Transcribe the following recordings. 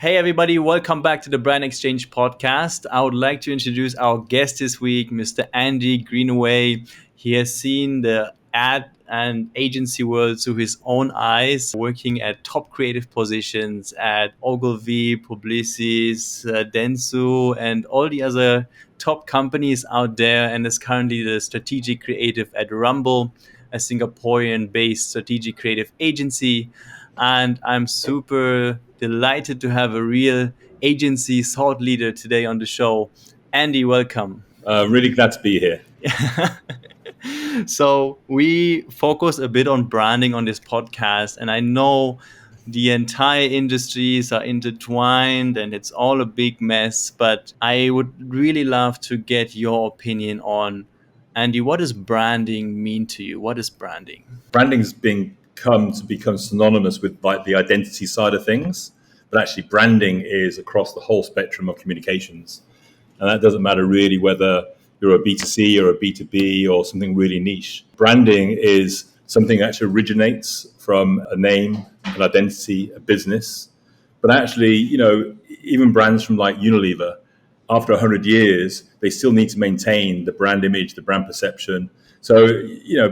Hey, everybody, welcome back to the Brand Exchange podcast. I would like to introduce our guest this week, Mr. Andy Greenaway. He has seen the ad and agency world through his own eyes, working at top creative positions at Ogilvy, Publicis, Dentsu, and all the other top companies out there, and is currently the strategic creative at Rumble, a Singaporean-based strategic creative agency. And I'm super delighted to have a real agency thought leader today on the show. Andy, welcome. Really glad to be here. So we focus a bit on branding on this podcast, and I know the entire industries are intertwined and it's all a big mess, but I would really love to get your opinion on, Andy, what does branding mean to you? What is branding? Branding's come to become synonymous with like the identity side of things, but actually branding is across the whole spectrum of communications. And that doesn't matter really whether you're a B2C or a B2B or something really niche. Branding is something that actually originates from a name, an identity, a business. But actually, even brands from like Unilever, after 100 years, they still need to maintain the brand image, the brand perception. So,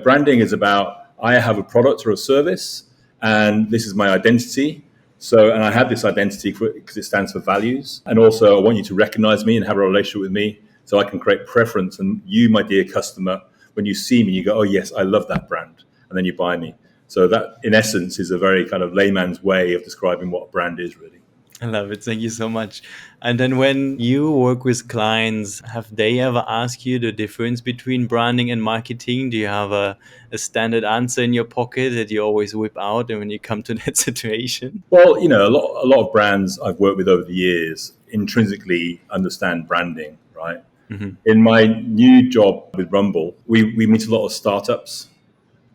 branding is about, I have a product or a service, and this is my identity. And I have this identity because it stands for values. And also, I want you to recognize me and have a relationship with me so I can create preference. And you, my dear customer, when you see me, you go, oh, yes, I love that brand. And then you buy me. So that, in essence, is a very kind of layman's way of describing what a brand is, really. I love it. Thank you so much. And then when you work with clients, have they ever asked you the difference between branding and marketing? Do you have a standard answer in your pocket that you always whip out and when you come to that situation? Well, a lot of brands I've worked with over the years intrinsically understand branding, right? Mm-hmm. In my new job with Rumble, we meet a lot of startups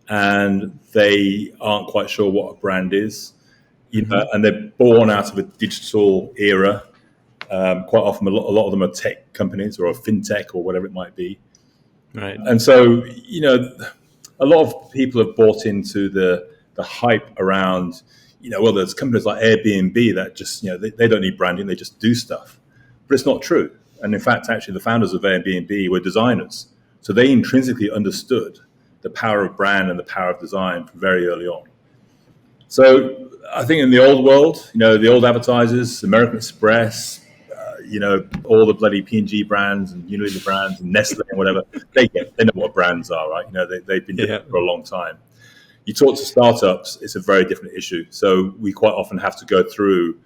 and they aren't quite sure what a brand is. And they're born out of a digital era. Quite often, a lot of them are tech companies or a fintech or whatever it might be. Right. And so, a lot of people have bought into the hype around, there's companies like Airbnb that just, they don't need branding, they just do stuff. But it's not true. And in fact, actually, the founders of Airbnb were designers. So they intrinsically understood the power of brand and the power of design from very early on. So I think in the old world, the old advertisers, American Express, all the bloody P&G brands and Unilever brands and Nestle and whatever, they know what brands are, right? They've been doing it for a long time. You talk to startups, it's a very different issue. So we quite often have to go through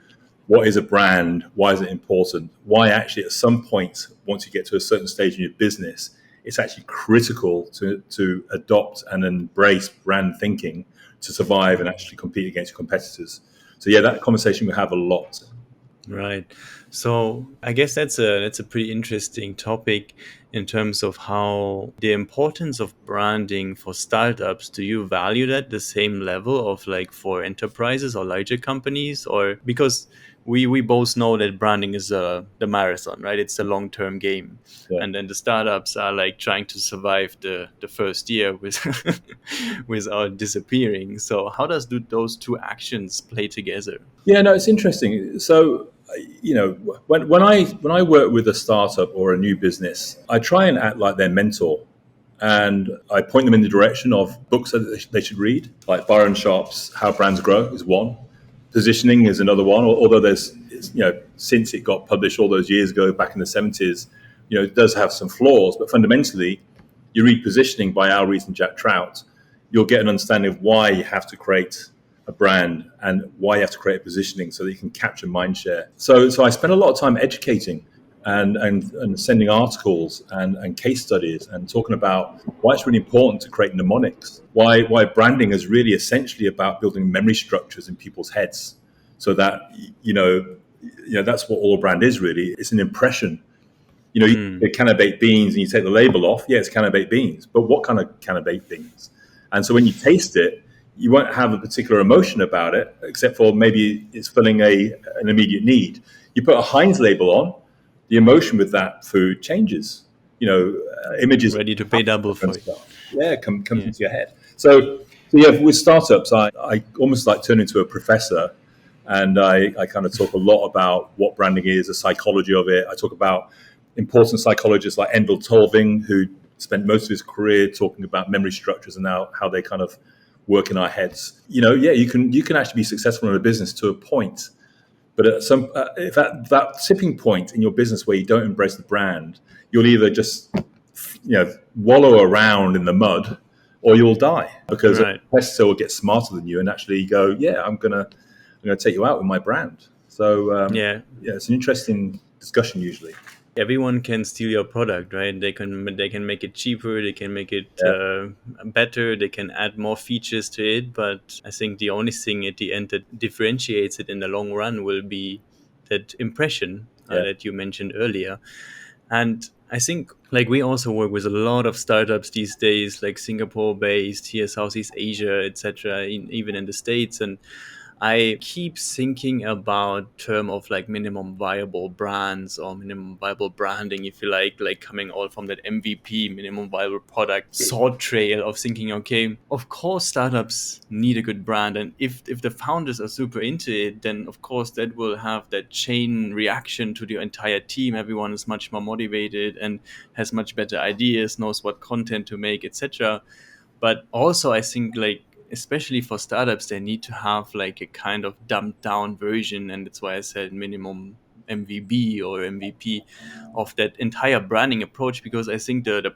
what is a brand, why is it important, why actually at some point, once you get to a certain stage in your business, it's actually critical to adopt and embrace brand thinking to survive and actually compete against your competitors. So that conversation we have a lot. Right. So I guess that's a pretty interesting topic in terms of how the importance of branding for startups. Do you value that the same level of like for enterprises or larger companies? Or because we both know that branding is the marathon, right? It's a long-term game. Yeah. And then the startups are like trying to survive the first year without disappearing. So how does those two actions play together? Yeah, no, it's interesting. So, when I work with a startup or a new business, I try and act like their mentor. And I point them in the direction of books that they should read, like Byron Sharp's How Brands Grow is one. Positioning is another one, although there's, since it got published all those years ago, back in the 70s, it does have some flaws. But fundamentally, you read Positioning by Al Ries and Jack Trout, you'll get an understanding of why you have to create a brand and why you have to create positioning so that you can capture mind share. So I spend a lot of time educating and sending articles and case studies and talking about why it's really important to create mnemonics, why branding is really essentially about building memory structures in people's heads so that, that's what all a brand is really. It's an impression. You can of baked beans and you take the label off. Yeah, it's can of baked beans, but what kind of can of baked beans? And so when you taste it, you won't have a particular emotion about it, except for maybe it's filling an immediate need. You put a Heinz label on, the emotion with that food changes. Images ready to pay double for it. Yeah, comes into your head. So with startups, I almost like turn into a professor And I kind of talk a lot about what branding is, the psychology of it. I talk about important psychologists like Endel Tolving, who spent most of his career talking about memory structures and now how they kind of work in our heads. You know, yeah, you can actually be successful in a business to a point, but at if at that tipping point in your business where you don't embrace the brand, you'll either just wallow around in the mud, or you'll die because a competitor will get smarter than you and actually go, yeah, I'm gonna take you out with my brand. So it's an interesting discussion usually. Everyone can steal your product, right? They can make it cheaper, they can make it better, they can add more features to it. But I think the only thing at the end that differentiates it in the long run will be that impression that you mentioned earlier. And I think like we also work with a lot of startups these days, like Singapore based, here Southeast Asia, etc., even in the States. And I keep thinking about term of like minimum viable brands or minimum viable branding, if you like coming all from that MVP, minimum viable product sword trail of thinking, okay, of course startups need a good brand, and if the founders are super into it, then of course that will have that chain reaction to the entire team. Everyone is much more motivated and has much better ideas, knows what content to make, etc. But also I think like especially for startups, they need to have like a kind of dumbed down version. And that's why I said minimum MVB or MVP of that entire branding approach, because I think the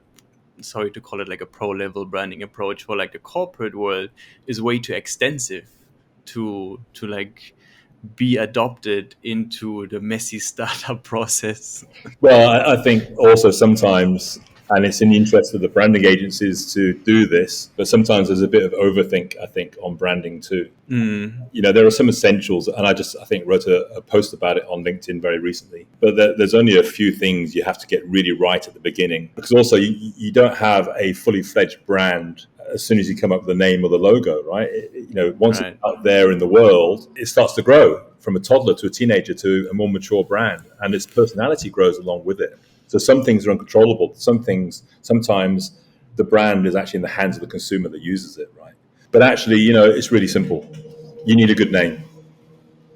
sorry to call it like a pro level branding approach for like the corporate world is way too extensive to like be adopted into the messy startup process. Well, I think also sometimes, and it's in the interest of the branding agencies to do this, but sometimes there's a bit of overthink, I think, on branding too. You know, there are some essentials, and I think wrote a post about it on LinkedIn very recently, but there's only a few things you have to get really right at the beginning, because also you don't have a fully fledged brand as soon as you come up with the name or the logo, right? Once it's out there in the world, it starts to grow from a toddler to a teenager to a more mature brand, and its personality grows along with it. So some things are uncontrollable. Some things, sometimes the brand is actually in the hands of the consumer that uses it, right? But actually, it's really simple. You need a good name.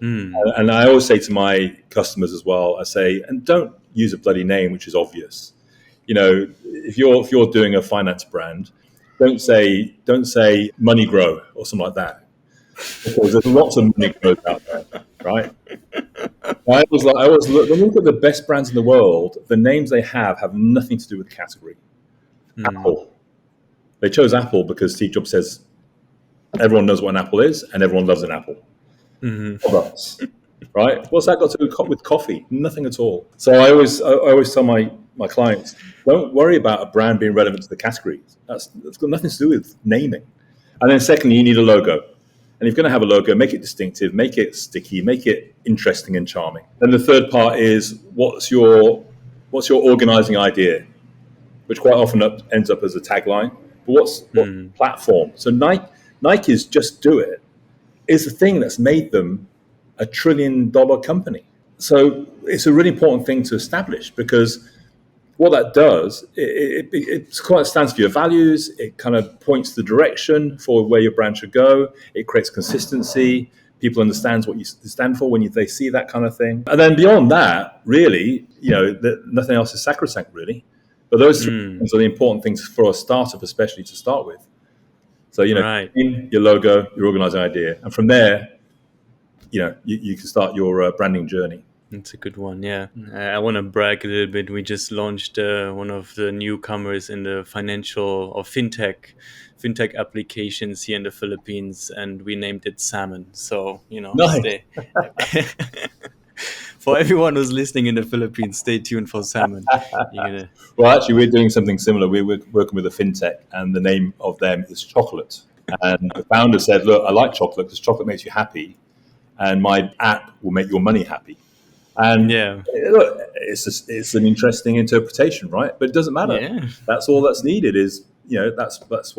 And I always say to my customers as well, I say, and don't use a bloody name which is obvious. If you're doing a finance brand, don't say Money Grow or something like that, because there's lots of money grows out there, right? I always look. When you look at the best brands in the world, the names they have nothing to do with the category. Apple. They chose Apple because Steve Jobs says everyone knows what an apple is and everyone loves an apple. Products, right? What's that got to do with coffee? Nothing at all. So I always tell my clients, don't worry about a brand being relevant to the category. That's got nothing to do with naming. And then secondly, you need a logo. And if you're going to have a logo, make it distinctive, make it sticky, make it interesting and charming. Then the third part is what's your organizing idea, which quite often ends up as a tagline. But what platform? So Nike's Just Do It is the thing that's made them $1 trillion company. So it's a really important thing to establish, because what that does, it quite stands for your values. It kind of points the direction for where your brand should go. It creates consistency. People understand what you stand for when they see that kind of thing. And then beyond that, really, nothing else is sacrosanct, really. But those three things are the important things for a startup, especially to start with. So, your logo, your organizing idea. And from there, you can start your branding journey. That's a good one, yeah. I want to brag a little bit. We just launched one of the newcomers in the financial or fintech applications here in the Philippines, and we named it Salmon. So, Nice. For everyone who's listening in the Philippines, stay tuned for Salmon. Well, actually, we're doing something similar. We're working with a fintech, and the name of them is Chocolate. And the founder said, look, I like chocolate because chocolate makes you happy, and my app will make your money happy. And look, it's an interesting interpretation, right? But it doesn't matter. Yeah. That's all that's needed is, that's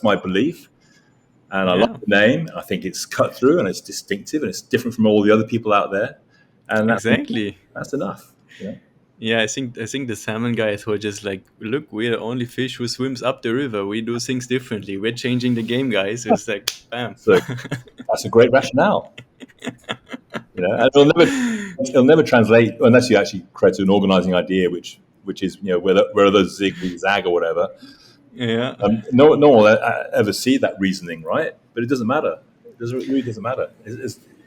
my belief. And I like the name. I think it's cut through and it's distinctive and it's different from all the other people out there. And that's enough. Yeah. Yeah, I think the salmon guys were just like, look, we're the only fish who swims up the river. We do things differently. We're changing the game, guys. It's like, bam. So that's a great rationale. And it'll never translate unless you actually create an organizing idea, which is where those zig zag or whatever. Yeah. No one will ever see that reasoning, right? But it doesn't matter. It really doesn't matter.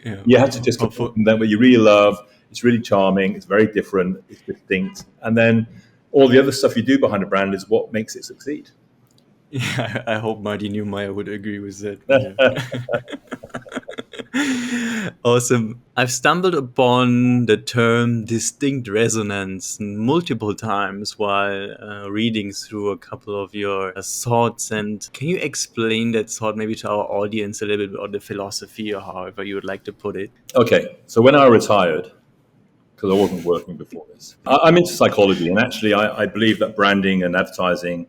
Yeah. You have to just But for- that what you really love. It's really charming. It's very different. It's distinct. And then all the other stuff you do behind a brand is what makes it succeed. Yeah, I hope Marty Newmeyer would agree with that. Yeah. Awesome. I've stumbled upon the term distinct resonance multiple times while reading through a couple of your thoughts. And can you explain that thought maybe to our audience a little bit, or the philosophy, or however you would like to put it? Okay, so when I retired, because I wasn't working before this, I'm into psychology, and actually I believe that branding and advertising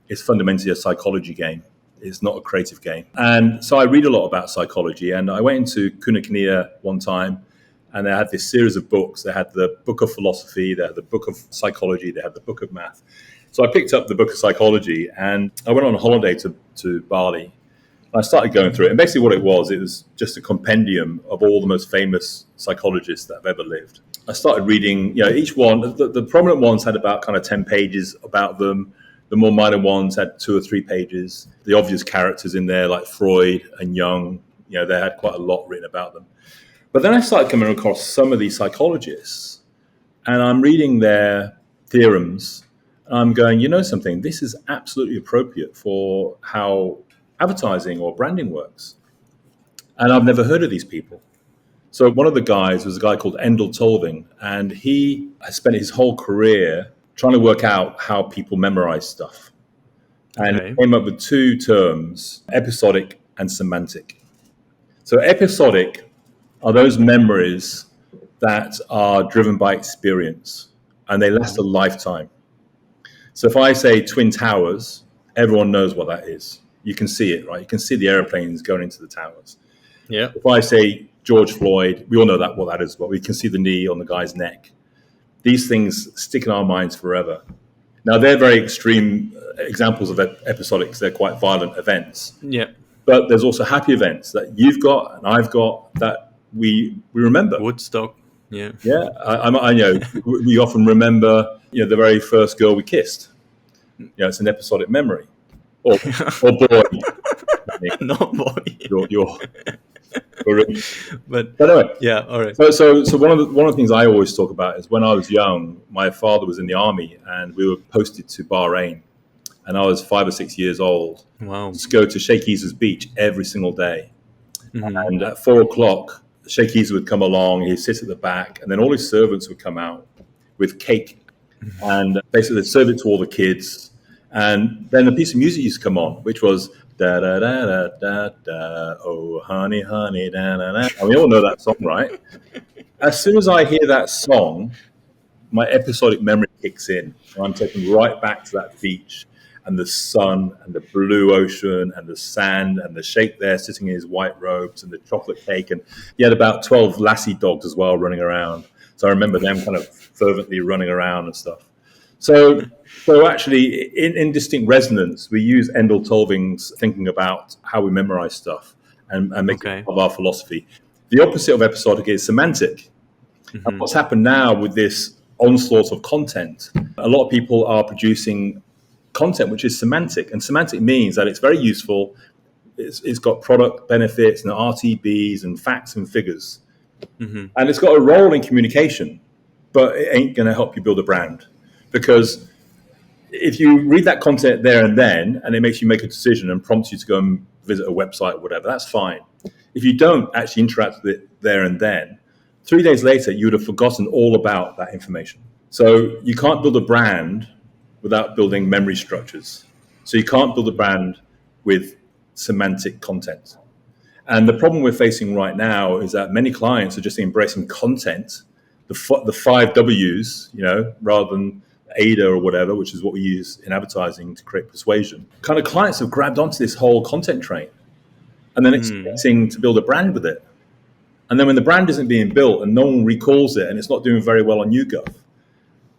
is fundamentally a psychology game. It's not a creative game. And so I read a lot about psychology, and I went into Kunakania one time, and they had this series of books. They had the book of philosophy, they had the book of psychology, they had the book of math. So I picked up the book of psychology, and I went on a holiday to Bali. I started going through it, and basically what it was just a compendium of all the most famous psychologists that have ever lived. I started reading, each one, the prominent ones had about kind of 10 pages about them. The more minor ones had 2 or 3 pages. The obvious characters in there, like Freud and Jung, they had quite a lot written about them. But then I started coming across some of these psychologists, and I'm reading their theorems, and I'm going, something, this is absolutely appropriate for how advertising or branding works. And I've never heard of these people. So one of the guys was a guy called Endel Tolving, and he has spent his whole career trying to work out how people memorize stuff. And he came up with 2 terms, episodic and semantic. So episodic are those memories that are driven by experience, and they last a lifetime. So if I say Twin Towers, everyone knows what that is. You can see it, right? You can see the airplanes going into the towers. Yeah. If I say George Floyd, we all know what that is. But we can see the knee on the guy's neck. These things stick in our minds forever. Now, they're very extreme examples of episodics. They're quite violent events. Yeah. But there's also happy events that you've got and I've got that we remember. Woodstock. Yeah. Yeah. I know. We often remember, the very first girl we kissed. It's an episodic memory. Or boy. No, boy. You're But anyway, yeah, all right. So one of the things I always talk about is when I was young, my father was in the army, and we were posted to Bahrain, and I was 5 or 6 years old. Wow. To go to Sheikh Isa's beach every single day, Mm-hmm. and at 4 o'clock, Sheikh Isa would come along. He'd sit at the back, and then all his servants would come out with cake, and basically they'd serve it to all the kids, and then a piece of music used to come on, which was da da da da da da, oh honey honey da da da. And we all know that song, right? As soon as I hear that song, my episodic memory kicks in, and I'm taken right back to that beach and the sun and the blue ocean and the sand and the sheikh there sitting in his white robes and the chocolate cake, and he had about 12 lassie dogs as well running around. So I remember them kind of fervently running around and stuff. So actually, in distinct resonance, we use Endel Tolving's thinking about how we memorize stuff and make it of our philosophy. The opposite of episodic is semantic. Mm-hmm. And what's happened now with this onslaught of content, a lot of people are producing content which is semantic. And semantic means that it's very useful. It's got product benefits and RTBs and facts and figures. Mm-hmm. And it's got a role in communication, but it ain't going to help you build a brand. Because if you read that content there and then, and it makes you make a decision and prompts you to go and visit a website or whatever, that's fine. If you don't actually interact with it there and then, 3 days later, you would have forgotten all about that information. So you can't build a brand without building memory structures. So you can't build a brand with semantic content. And the problem we're facing right now is that many clients are just embracing content, the 5 W's, rather than ADA or whatever, which is what we use in advertising to create persuasion. Kind of clients have grabbed onto this whole content train and then expecting to build a brand with it. And then when the brand isn't being built and no one recalls it and it's not doing very well on YouGov,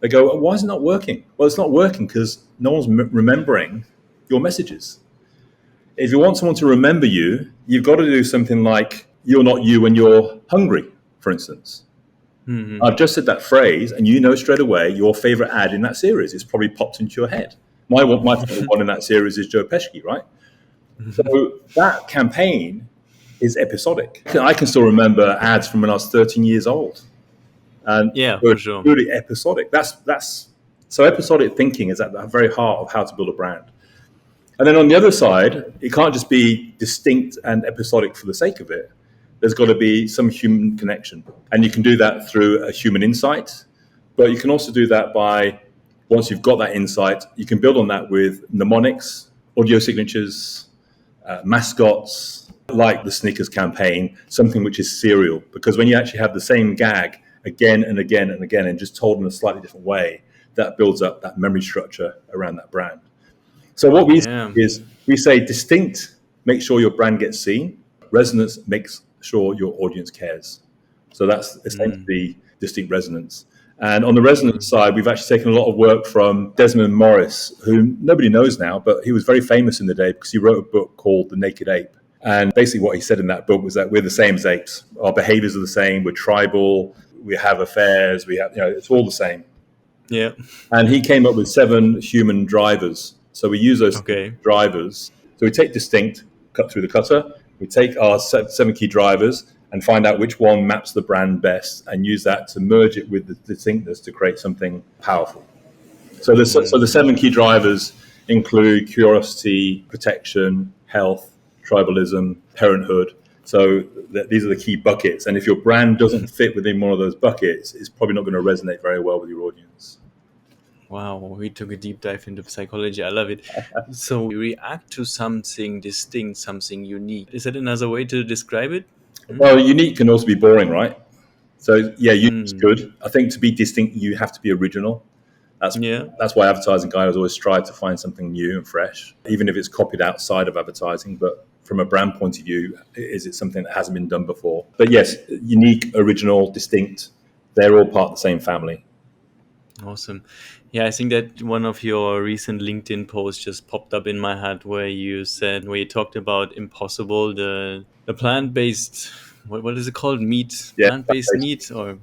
They go, why is it not working? Well, it's not working because no one's remembering your messages. If you want someone to remember you, you've got to do something like, you're not you when you're hungry, for instance. Mm-hmm. I've just said that phrase, and you know straight away your favorite ad in that series. It's probably popped into your head. My favorite one in that series is Joe Pesci, right? So that campaign is episodic. I can still remember ads from when I was 13 years old. And Yeah, they're for sure. truly episodic. So episodic thinking is at the very heart of how to build a brand. And then on the other side, it can't just be distinct and episodic for the sake of it. There's got to be some human connection. And you can do that through a human insight, but you can also do that by, once you've got that insight, you can build on that with mnemonics, audio signatures, mascots, like the Snickers campaign, something which is serial. Because when you actually have the same gag again and again and again and just told in a slightly different way, that builds up that memory structure around that brand. So what we say is, we say distinct, make sure your brand gets seen. Resonance makes sure your audience cares. So that's essentially distinct resonance. And on the resonance side, we've actually taken a lot of work from Desmond Morris, who nobody knows now, but he was very famous in the day because he wrote a book called The Naked Ape. And basically what he said in that book was that we're the same as apes. Our behaviors are the same. We're tribal. We have affairs. We have, it's all the same. Yeah. And he came up with 7 human drivers. So we use those drivers. So we take distinct, cut through the cutter. We take our 7 key drivers and find out which one maps the brand best and use that to merge it with the distinctness to create something powerful. So the 7 key drivers include curiosity, protection, health, tribalism, parenthood. So these are the key buckets. And if your brand doesn't fit within one of those buckets, it's probably not going to resonate very well with your audience. Wow, we took a deep dive into psychology. I love it. So we react to something distinct, something unique. Is that another way to describe it? Well, unique can also be boring, right? So yeah, unique is good. I think to be distinct, you have to be original. That's why advertising guys always strive to find something new and fresh, even if it's copied outside of advertising. But from a brand point of view, is it something that hasn't been done before? But yes, unique, original, distinct, they're all part of the same family. Awesome. Yeah, I think that one of your recent LinkedIn posts just popped up in my head where you talked about Impossible, the plant-based, what is it called? Plant-based meat or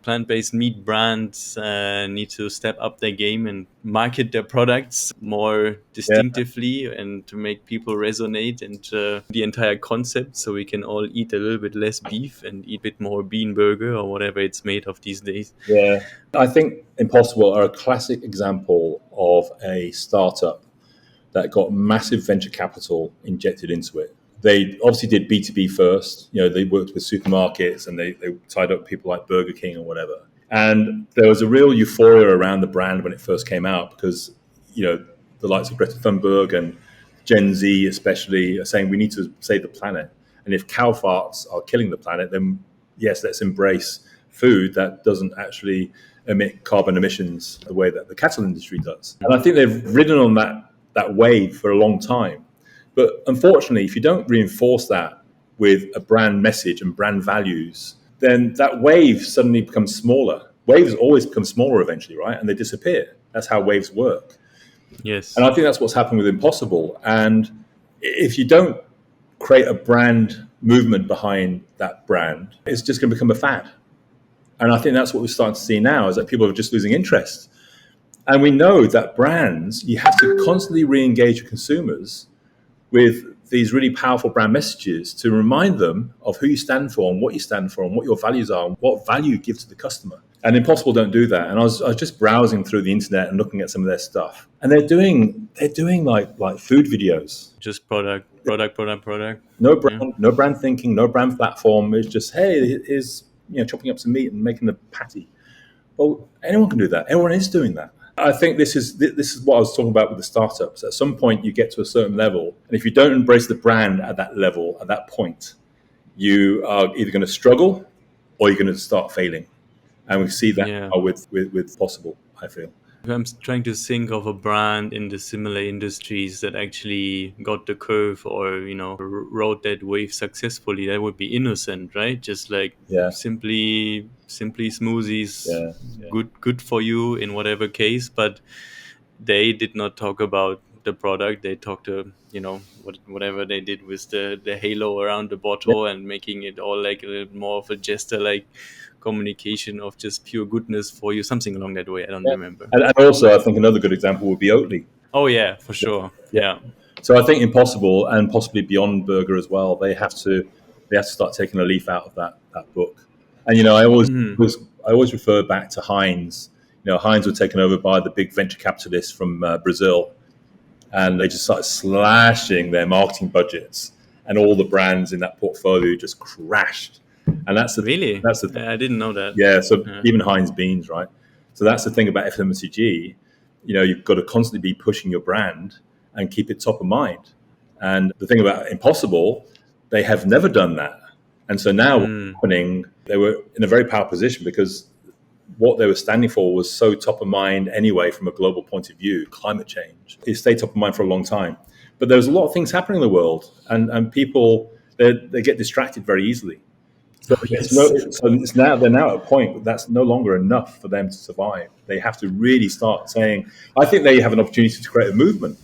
plant-based meat brands need to step up their game and market their products more distinctively and to make people resonate and the entire concept so we can all eat a little bit less beef and eat a bit more bean burger or whatever it's made of these days. Yeah, I think Impossible are a classic example of a startup that got massive venture capital injected into it. They obviously did B2B first. They worked with supermarkets and they tied up people like Burger King or whatever. And there was a real euphoria around the brand when it first came out because, the likes of Greta Thunberg and Gen Z especially are saying we need to save the planet. And if cow farts are killing the planet, then yes, let's embrace food that doesn't actually emit carbon emissions the way that the cattle industry does. And I think they've ridden on that wave for a long time. But unfortunately, if you don't reinforce that with a brand message and brand values, then that wave suddenly becomes smaller. Waves always become smaller eventually, right? And they disappear. That's how waves work. Yes. And I think that's what's happened with Impossible. And if you don't create a brand movement behind that brand, it's just going to become a fad. And I think that's what we're starting to see now is that people are just losing interest. And we know that brands, you have to constantly re-engage with consumers with these really powerful brand messages to remind them of who you stand for and what you stand for and what your values are and what value you give to the customer. And Impossible don't do that. And I was just browsing through the internet and looking at some of their stuff. And they're doing like food videos. Just product. No brand thinking, no brand platform. It's just, hey, here's chopping up some meat and making a patty. Well, anyone can do that. Everyone is doing that. I think this is what I was talking about with the startups. At some point, you get to a certain level, and if you don't embrace the brand at that level, at that point, you are either going to struggle or you're going to start failing. And we see that now with Possible, I feel. I'm trying to think of a brand in the similar industries that actually got the curve or, rode that wave successfully. That would be Innocent, right? Just like Yeah, simply smoothies, yeah, good for you in whatever case. But they did not talk about the product. They talked to, whatever they did with the halo around the yeah. bottle and making it all like a little more of a gesture, like communication of just pure goodness for you, something along that way. I don't Yeah. remember. And also, I think another good example would be Oatly. Oh yeah, for sure. Yeah. Yeah. So I think Impossible and possibly Beyond Burger as well. They have to start taking a leaf out of that book. And I always refer back to Heinz. Heinz were taken over by the big venture capitalists from Brazil, and they just started slashing their marketing budgets, and all the brands in that portfolio just crashed. And Really? that's the thing. I didn't know that. Yeah, so Yeah. even Heinz beans, right? So that's the thing about FMCG. You've got to constantly be pushing your brand and keep it top of mind. And the thing about Impossible, they have never done that. And so now what's happening, they were in a very powerful position because what they were standing for was so top of mind anyway from a global point of view, climate change. It stayed top of mind for a long time. But there's a lot of things happening in the world, and people, they get distracted very easily. So, Oh, yes. they're now at a point that's no longer enough for them to survive. They have to really start saying, I think they have an opportunity to create a movement.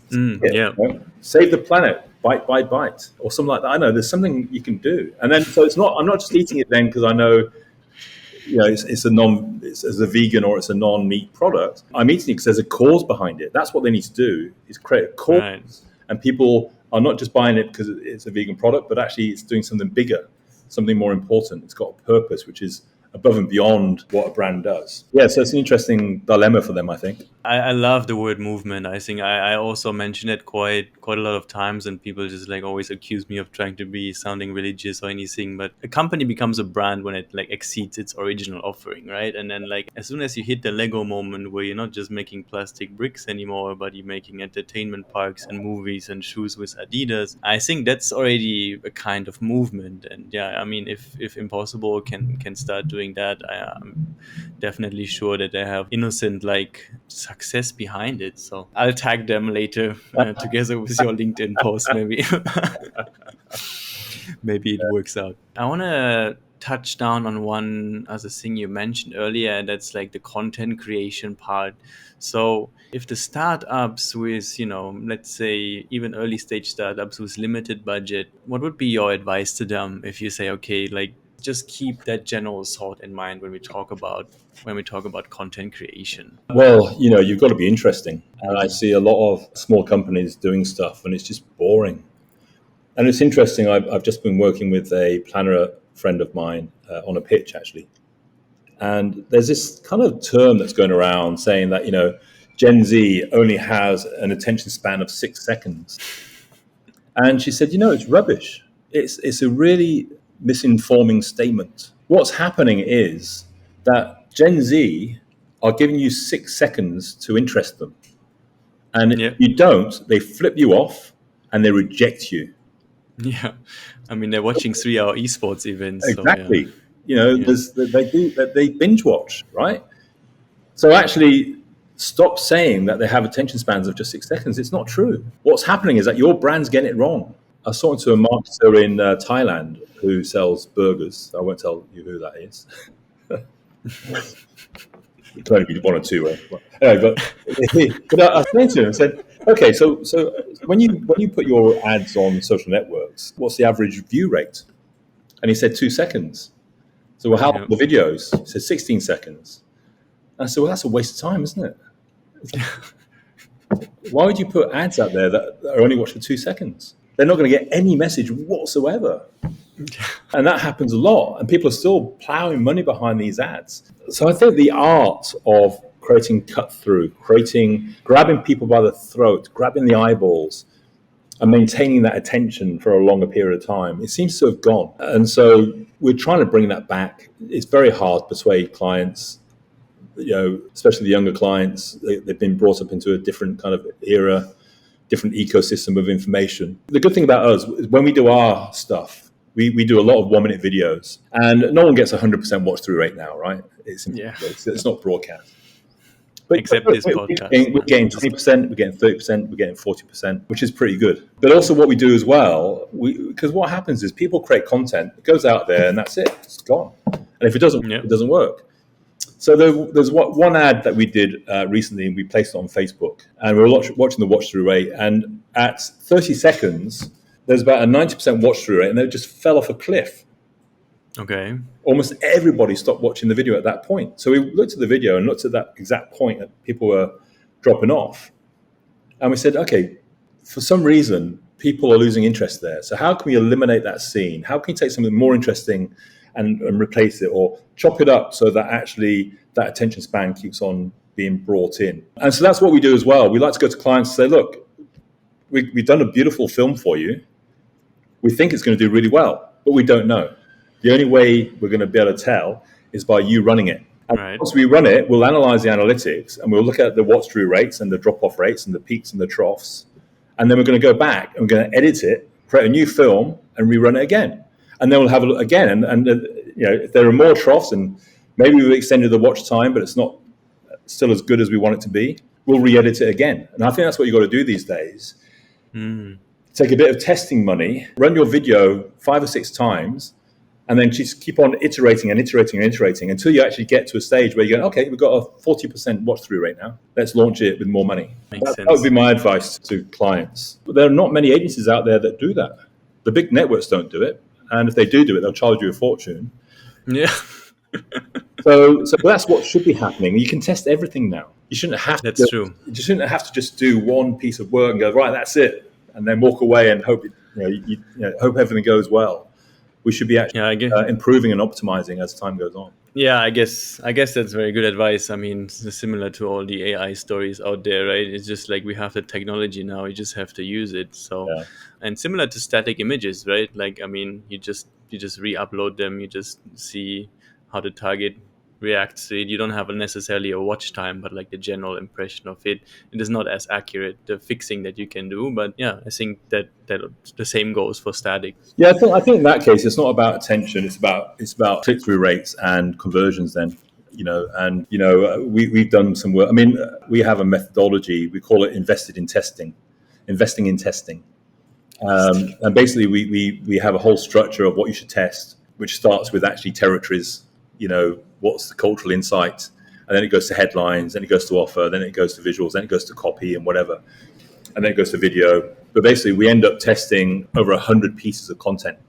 Yeah. Save the planet, bite by bite, or something like that. I know there's something you can do. And then, so I'm not just eating it then because I know, it's as a vegan or it's a non-meat product. I'm eating it because there's a cause behind it. That's what they need to do, is create a cause. Right. And people are not just buying it because it's a vegan product, but actually it's doing something bigger, something more important. It's got a purpose, which is above and beyond what a brand does. Yeah, so it's an interesting dilemma for them, I think. I love the word movement. I think I also mention it quite a lot of times, and people just like always accuse me of trying to be sounding religious or anything. But a company becomes a brand when it like exceeds its original offering, right? And then like as soon as you hit the Lego moment where you're not just making plastic bricks anymore, but you're making entertainment parks and movies and shoes with Adidas, I think that's already a kind of movement. And yeah, I mean, if Impossible can start doing that, I'm definitely sure that they have innocent like success behind it. So I'll tag them later together with your LinkedIn post, maybe. Maybe it works out. I want to touch down on one other thing you mentioned earlier, and that's like the content creation part. So if the startups with, let's say even early stage startups with limited budget, what would be your advice to them if you say, okay, like just keep that general thought in mind when we talk about content creation? Well, you've got to be interesting. And I see a lot of small companies doing stuff and it's just boring. And it's interesting. I've just been working with a planner friend of mine on a pitch, actually. And there's this kind of term that's going around saying that, Gen Z only has an attention span of 6 seconds. And she said, it's rubbish. It's a really misinforming statement. What's happening is that Gen Z are giving you 6 seconds to interest them. And if you don't, they flip you off and they reject you. Yeah, I mean they're watching 3-hour esports events. Exactly. So, yeah. They binge watch, right? So actually, stop saying that they have attention spans of just 6 seconds. It's not true. What's happening is that your brand's getting it wrong. I was talking to a marketer in Thailand who sells burgers. I won't tell you who that is. It could only be one or two. Anyway, but I was saying to him, I said, okay, so when you put your ads on social networks, what's the average view rate? And he said 2 seconds. So how long are the videos? He said 16 seconds. And I said, well, that's a waste of time, isn't it? Why would you put ads out there that are only watched for 2 seconds? They're not going to get any message whatsoever. And that happens a lot. And people are still plowing money behind these ads. So I think the art of creating cut through, grabbing people by the throat, grabbing the eyeballs, and maintaining that attention for a longer period of time, it seems to have gone. And so we're trying to bring that back. It's very hard to persuade clients, especially the younger clients. They've been brought up into a different kind of era, different ecosystem of information. The good thing about us is when we do our stuff, we do a lot of 1-minute videos, and no one gets 100% watch through rate now, right? It's not broadcast. except this podcast. We're getting 20%, we're getting 30%, we're getting 40%, which is pretty good. But also what we do as well, because what happens is people create content, it goes out there and that's it, it's gone. And if it doesn't, it doesn't work. So there's one ad that we did recently, and we placed it on Facebook, and we were watching the watch through rate, and at 30 seconds, there's about a 90% watch through rate, and it just fell off a cliff. Okay. Almost everybody stopped watching the video at that point. So we looked at the video and looked at that exact point that people were dropping off. And we said, okay, for some reason, people are losing interest there. So how can we eliminate that scene? How can we take something more interesting and replace it, or chop it up so that actually that attention span keeps on being brought in? And so that's what we do as well. We like to go to clients and say, look, we've done a beautiful film for you. We think it's going to do really well, but we don't know. The only way we're going to be able to tell is by you running it. And once we run it, we'll analyze the analytics and we'll look at the watch-through rates and the drop-off rates and the peaks and the troughs. And then we're going to go back and we're going to edit it, create a new film, and rerun it again. And then we'll have a look again. And if there are more troughs and maybe we've extended the watch time, but it's not still as good as we want it to be, we'll re-edit it again. And I think that's what you've got to do these days. Take a bit of testing money, run your video 5 or 6 times, and then just keep on iterating and iterating and iterating until you actually get to a stage where you go, okay, we've got a 40% watch-through rate now. Let's launch it with more money. That would be my advice to clients. But there are not many agencies out there that do that. The big networks don't do it. And if they do it, they'll charge you a fortune. Yeah. So that's what should be happening. You can test everything now. You shouldn't have to. That's true. You shouldn't have to just do one piece of work and go, right, that's it, and then walk away and hope hope everything goes well. We should be actually improving and optimizing as time goes on. Yeah, I guess that's very good advice. I mean, it's similar to all the AI stories out there, right? It's just like we have the technology now, you just have to use it. So, and similar to static images, right? Like, I mean, you just re-upload them, you just see how the target reacts to it. You don't have necessarily a watch time, but like the general impression of it. It is not as accurate, the fixing that you can do. But yeah, I think that the same goes for static. Yeah, I think in that case, it's not about attention. It's about click-through rates and conversions. Then, we've done some work. I mean, we have a methodology. We call it investing in testing. And basically, we have a whole structure of what you should test, which starts with actually territories. What's the cultural insight, and then it goes to headlines, then it goes to offer, then it goes to visuals, then it goes to copy and whatever, and then it goes to video. But basically, we end up testing over 100 pieces of content.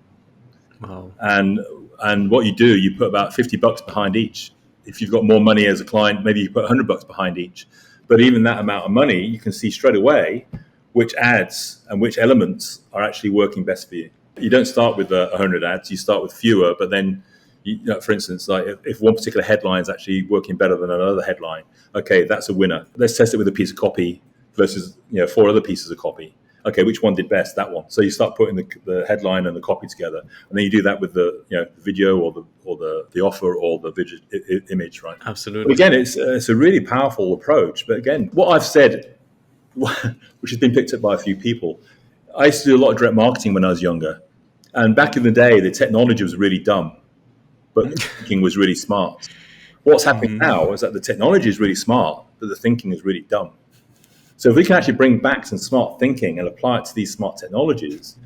Wow. And what you do, you put about $50 behind each. If you've got more money as a client, maybe you put $100 behind each. But even that amount of money, you can see straight away which ads and which elements are actually working best for you. You don't start with 100 ads, you start with fewer, but then for instance, like if one particular headline is actually working better than another headline, okay, that's a winner. Let's test it with a piece of copy versus 4 other pieces of copy. Okay, which one did best? That one. So you start putting the headline and the copy together, and then you do that with the video or the offer or the image, right? Absolutely. But again, it's a really powerful approach. But again, what I've said, which has been picked up by a few people, I used to do a lot of direct marketing when I was younger, and back in the day, the technology was really dumb, but the thinking was really smart. What's happening now is that the technology is really smart, but the thinking is really dumb. So if we can actually bring back some smart thinking and apply it to these smart technologies,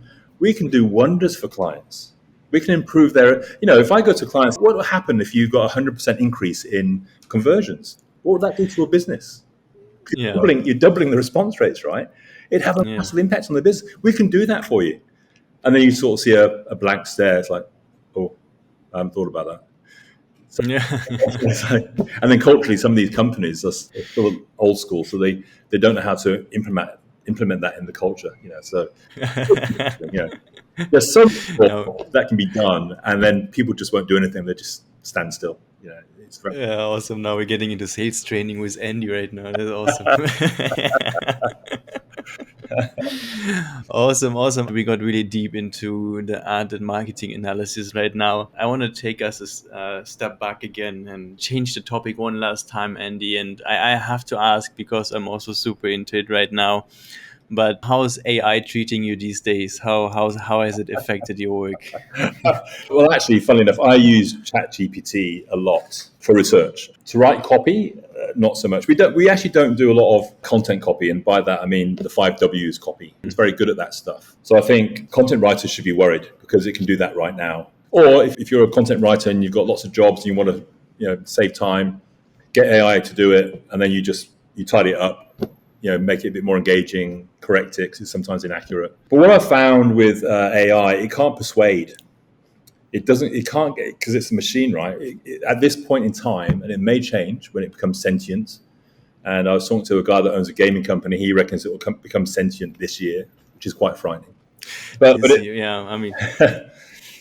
we can do wonders for clients. We can improve their, if I go to clients, what will happen if you've got a 100% increase in conversions? What would that do to a business? Yeah. You're doubling the response rates, right? It'd have a massive impact on the business. We can do that for you. And then you sort of see a blank stare. It's like, oh, I haven't thought about that. So, and then culturally, some of these companies are still old school, so they don't know how to implement that in the culture. So there's so much that can be done, and then people just won't do anything; they just stand still. It's very awesome. Now we're getting into sales training with Andy right now. That's awesome. Awesome. We got really deep into the ad and marketing analysis right now. I want to take us a step back again and change the topic one last time, Andy. And I have to ask, because I'm also super into it right now, but how is AI treating you these days? How has it affected your work? Well, actually, funnily enough, I use ChatGPT a lot for research. To write copy, not so much. We actually don't do a lot of content copy, and by that I mean the 5Ws copy. It's very good at that stuff. So I think content writers should be worried because it can do that right now. Or if you're a content writer and you've got lots of jobs and you want to save time, get AI to do it, and then you tidy it up, make it a bit more engaging, correct it because it's sometimes inaccurate. But what I found with AI, it can't persuade. It can't get, because it's a machine, right? At this point in time, and it may change when it becomes sentient. And I was talking to a guy that owns a gaming company. He reckons it will become sentient this year, which is quite frightening. But I mean,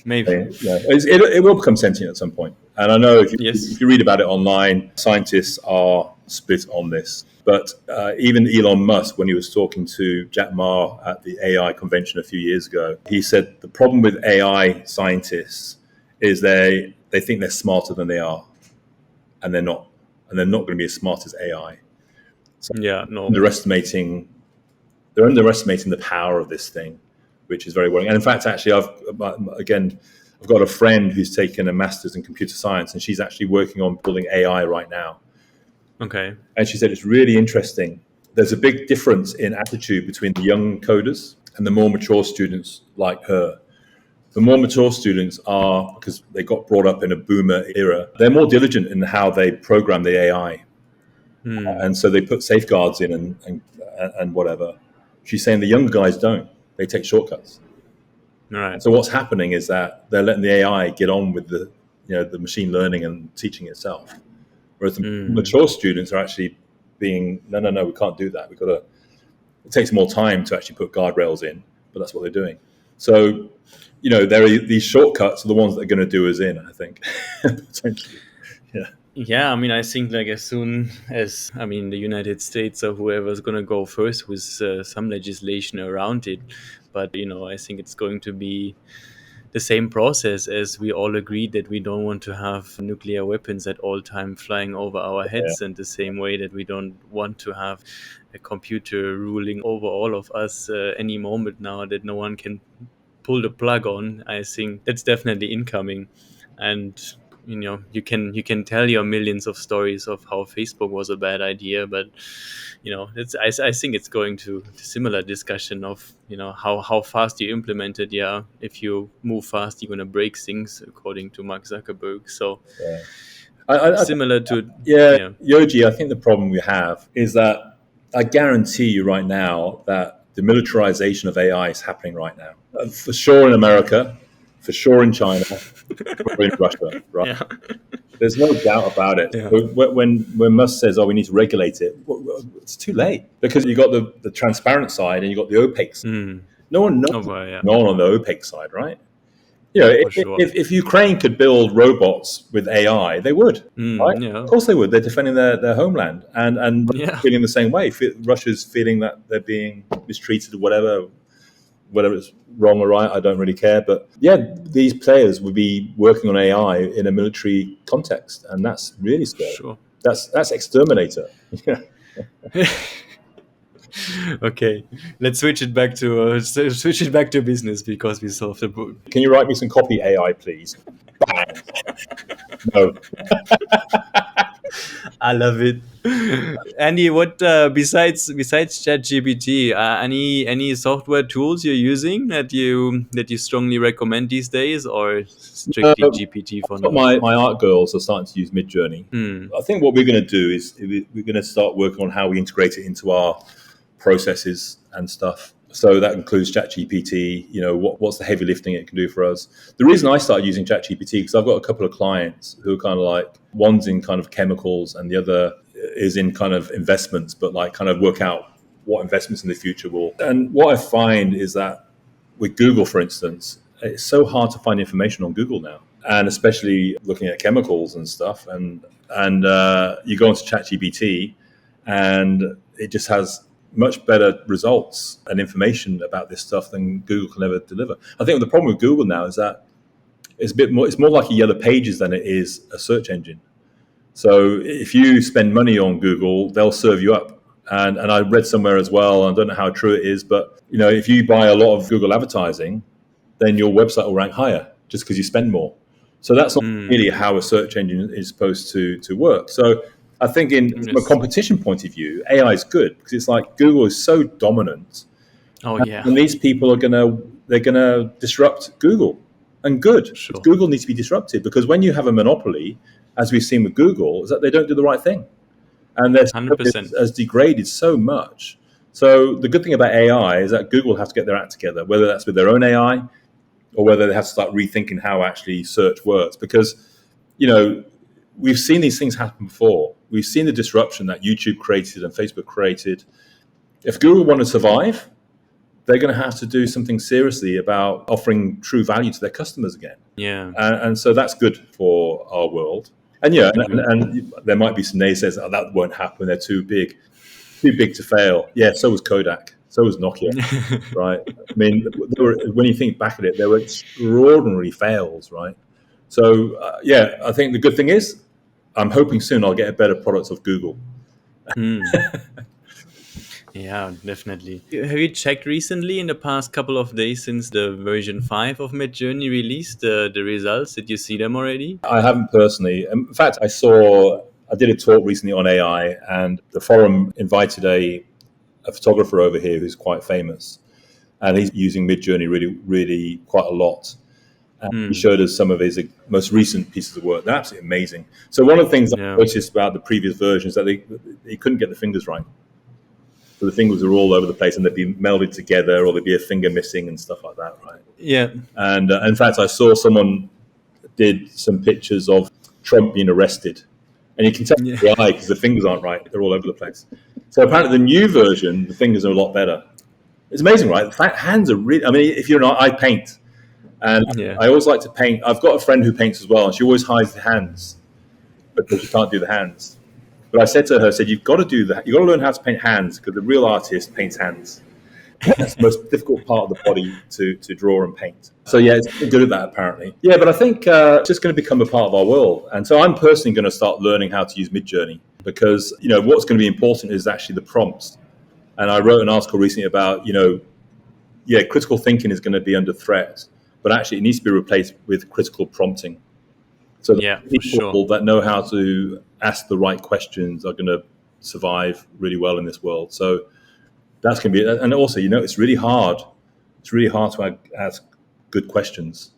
maybe. It will become sentient at some point. And I know if you read about it online, scientists are split on this. But even Elon Musk, when he was talking to Jack Ma at the AI convention a few years ago, he said the problem with AI scientists is they think they're smarter than they are, and they're not. And they're not going to be as smart as AI. So they're underestimating the power of this thing, which is very worrying. And in fact, actually, I've got a friend who's taken a master's in computer science, and she's actually working on building AI right now. Okay. And she said it's really interesting. There's a big difference in attitude between the young coders and the more mature students like her. The more mature students are, because they got brought up in a boomer era, they're more diligent in how they program the AI. And so they put safeguards in and whatever. She's saying the younger guys don't. They take shortcuts. Right. So what's happening is that they're letting the AI get on with the machine learning and teaching itself. Whereas the mature students are actually being, no, we can't do that. It takes more time to actually put guardrails in, but that's what they're doing. So, there are these shortcuts are the ones that are going to do us in, I think, potentially. Yeah. Yeah, I mean, I think as soon as, the United States or whoever's going to go first with some legislation around it. But, I think it's going to be the same process as we all agreed that we don't want to have nuclear weapons at all time flying over our heads, and the same way that we don't want to have a computer ruling over all of us any moment now that no one can pull the plug on. I think that's definitely incoming. And you can tell your millions of stories of how Facebook was a bad idea, but I think it's going to a similar discussion of how fast you implement it. Yeah, if you move fast, you're going to break things, according to Mark Zuckerberg. So similar to Yohji, I think the problem we have is that I guarantee you right now that the militarization of AI is happening right now. For sure in America, for sure in China, for sure in Russia, right? Yeah. There's no doubt about it. Yeah. When Musk says, we need to regulate it, it's too late. Because you got the transparent side and you got the opaque side. No one knows no one on the opaque side, right? If Ukraine could build robots with AI, they would, right? Yeah. Of course they would. They're defending their homeland. And feeling the same way. Russia's feeling that they're being mistreated or whatever it's wrong or right, I don't really care. But these players would be working on AI in a military context, and that's really scary. Sure. That's exterminator. Okay, let's switch it back to business because we solved the book. Can you write me some copy, AI, please? Bang. No. I love it. Andy, what besides ChatGPT, any software tools you're using that you strongly recommend these days, or strictly GPT for now? My art girls are starting to use Midjourney. I think what we're going to do is we're going to start working on how we integrate it into our processes and stuff. So that includes ChatGPT, what's the heavy lifting it can do for us. The reason I started using ChatGPT, because I've got a couple of clients who are kind of like, one's in kind of chemicals and the other is in kind of investments, but like kind of work out what investments in the future will. And what I find is that with Google, for instance, it's so hard to find information on Google now. And especially looking at chemicals and stuff. And you go onto ChatGPT and it just has much better results and information about this stuff than Google can ever deliver. I think the problem with Google now is that it's more like a Yellow Pages than it is a search engine. So if you spend money on Google, they'll serve you up. And I read somewhere as well, I don't know how true it is, but if you buy a lot of Google advertising, then your website will rank higher just because you spend more. So that's not really how a search engine is supposed to work. So I think from a competition point of view, AI is good because it's like Google is so dominant. Oh yeah. And these people they're gonna disrupt Google. And good. Sure. Google needs to be disrupted because when you have a monopoly, as we've seen with Google, is that they don't do the right thing. And their service has degraded so much. So the good thing about AI is that Google has to get their act together, whether that's with their own AI or whether they have to start rethinking how actually search works. Because, we've seen these things happen before. We've seen the disruption that YouTube created and Facebook created. If Google want to survive, they're going to have to do something seriously about offering true value to their customers again. Yeah. And so that's good for our world. And and there might be some naysayers that won't happen. They're too big to fail. Yeah, so was Kodak. So was Nokia, right? I mean, when you think back at it, there were extraordinary fails, right? So, I think the good thing is I'm hoping soon I'll get a better product of Google. Yeah, definitely. Have you checked recently in the past couple of days since the version 5 of Midjourney released the results? Did you see them already? I haven't personally. In fact, I did a talk recently on AI, and the forum invited a photographer over here who's quite famous, and he's using Midjourney really, really quite a lot. And he showed us some of his most recent pieces of work. They're absolutely amazing. So one of the things I noticed about the previous versions is that they couldn't get the fingers right. So the fingers were all over the place and they'd be melded together or there'd be a finger missing and stuff like that, right? Yeah. And in fact, I saw someone did some pictures of Trump being arrested. And you can tell the eye because the fingers aren't right. They're all over the place. So apparently the new version, the fingers are a lot better. It's amazing, right? The fact, hands are really... I mean, if you're not... I paint. And I always like to paint. I've got a friend who paints as well, and she always hides the hands because she can't do the hands. But I said to her, you've got to do that. You've got to learn how to paint hands because the real artist paints hands. That's the most difficult part of the body to draw and paint. So it's good at that apparently. Yeah, but I think it's just going to become a part of our world. And so I'm personally going to start learning how to use Midjourney because, what's going to be important is actually the prompts. And I wrote an article recently about, critical thinking is going to be under threat, but actually it needs to be replaced with critical prompting. So people that know how to ask the right questions are going to survive really well in this world. So that's going to be, and also, it's really hard. It's really hard to ask good questions.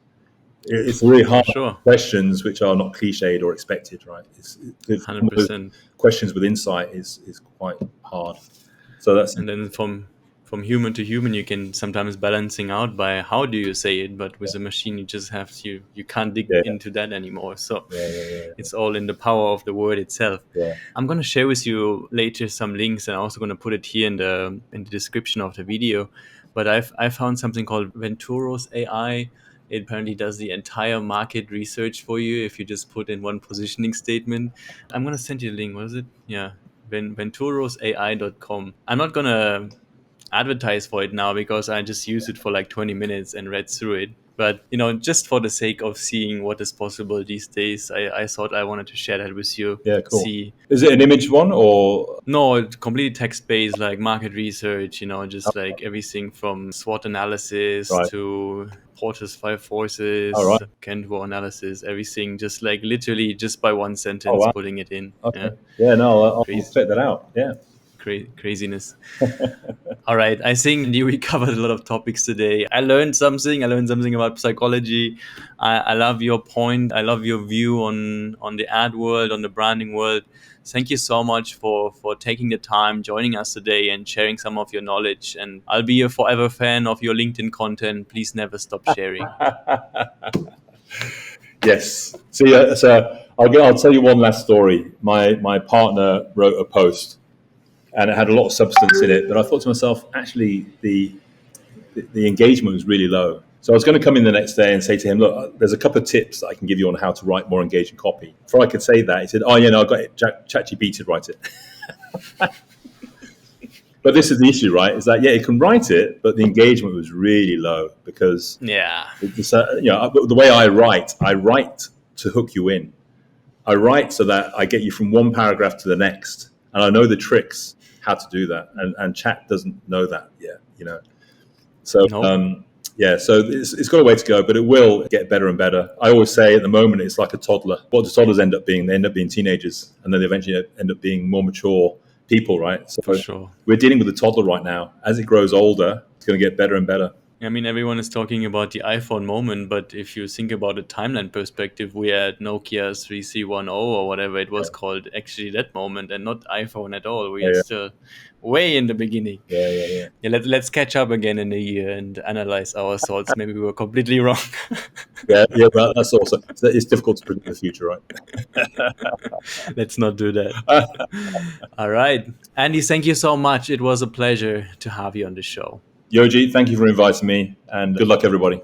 It's really hard questions which are not cliched or expected, right? It's 100%. Questions with insight is quite hard. So that's, and then from human to human, you can sometimes balancing out by how do you say it, but with a machine, you just have to, you can't dig into that anymore. So it's all in the power of the word itself. Yeah. I'm going to share with you later some links, and I'm also going to put it here in the description of the video. But I found something called Venturo's AI. It apparently does the entire market research for you if you just put in one positioning statement. I'm going to send you a link. What is it? Yeah. venturosai.com. I'm not going to advertise for it now because I just used it for like 20 minutes and read through it. But, just for the sake of seeing what is possible these days, I thought I wanted to share that with you. Yeah, cool. Is it an image one or? No, it's completely text-based, like market research, just like everything from SWOT analysis to Porter's 5 Forces, Kenvo analysis, everything, just like literally just by one sentence putting it in. Okay. Yeah, no, I'll check that out. Yeah. Craziness. All right, I think we covered a lot of topics today. I learned something about psychology. I love your point. I love your view on the ad world, on the branding world. Thank you so much for taking the time, joining us today and sharing some of your knowledge. And I'll be a forever fan of your LinkedIn content. Please never stop sharing. Yes. So I'll tell you one last story. My partner wrote a post and it had a lot of substance in it, but I thought to myself, actually, the engagement was really low. So I was going to come in the next day and say to him, look, there's a couple of tips that I can give you on how to write more engaging copy. Before I could say that, he said, I got it. ChatGPT to write it. But this is the issue, right? Is that, it can write it, but the engagement was really low because the way I write to hook you in. I write so that I get you from one paragraph to the next. And I know the tricks how to do that. And chat doesn't know that yet, So Yeah, so it's got a way to go, but it will get better and better. I always say at the moment it's like a toddler. What do toddlers end up being? They end up being teenagers, and then they eventually end up being more mature people, right? So For sure. we're dealing with a toddler right now. As it grows older, it's going to get better and better. I mean, everyone is talking about the iPhone moment, but if you think about a timeline perspective, we had Nokia 3310 or whatever it was called, actually that moment, and not iPhone at all. We are Yeah. still way in the beginning. Yeah. Let's catch up again in a year and analyze our thoughts. Maybe we were completely wrong. Yeah, well, that's also, it's difficult to predict the future, right? Let's not do that. All right. Andy, thank you so much. It was a pleasure to have you on the show. Yohji, thank you for inviting me, and good luck, everybody.